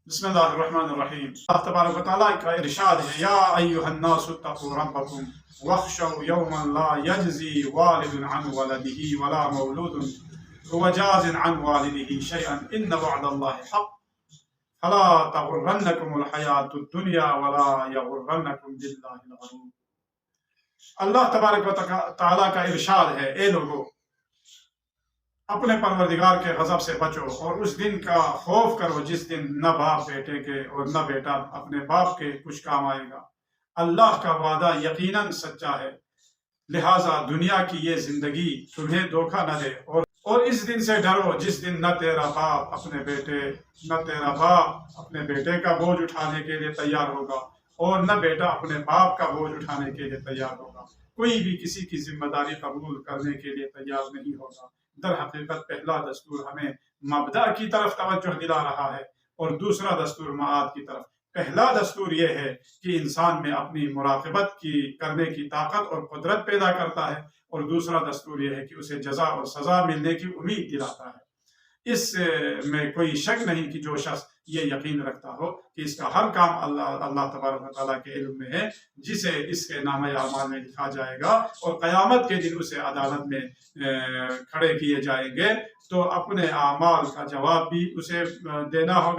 बिस्मिल्लाहिर्रहमानिर्रहीम। अल्लाह तबारक व तआला का इरशाद है, या अय्युहन्नासु तक़ू रब्बकुम वख्शौ यौमन ला यजज़ी वालिदुन अन वलदिही वला मौलूदुन हुव जाज़िन अन वालिदिही शैअन इन्न वअदल्लाहि हक़्क़ फला तग़ुर्रन्नकुमुल हयातुद दुनिया वला यग़ुर्रन्नकुम बिल्लाहिल गरूर। अल्लाह तबारक व तआला का इरशाद है, ए लोगो, अपने परवरदिगार के गजब से बचो और उस दिन का खौफ करो जिस दिन न बाप बेटे के और न बेटा अपने बाप के कुछ काम आएगा। अल्लाह का वादा यकीनन सच्चा है, लिहाजा दुनिया की ये जिंदगी तुम्हें धोखा न दे और इस दिन से डरो जिस दिन न तेरा बाप अपने बेटे का बोझ उठाने के लिए तैयार होगा और न बेटा अपने बाप का बोझ उठाने के लिए तैयार होगा। कोई भी किसी की जिम्मेदारी कबूल करने के लिए तैयार नहीं होगा। दर हकीकत पहला दस्तूर हमें मबदा की तरफ तवज्जो दिला रहा है और दूसरा दस्तूर माद की तरफ। पहला दस्तूर यह है कि इंसान में अपनी मुराकबत की करने की ताकत और कुदरत पैदा करता है और दूसरा दस्तूर यह है कि उसे जजा और सजा मिलने की उम्मीद दिलाता है। इस में कोई शक नहीं कि जो शख्स ये यकीन रखता हो कि इसका हर काम अल्लाह तबारक व तआला के इल्म में है, जिसे इसके नामे अमाल में लिखा जाएगा और क़यामत के दिन उसे अदालत में खड़े किए जाएंगे, तो अपने अमाल का जवाब भी उसे देना होगा।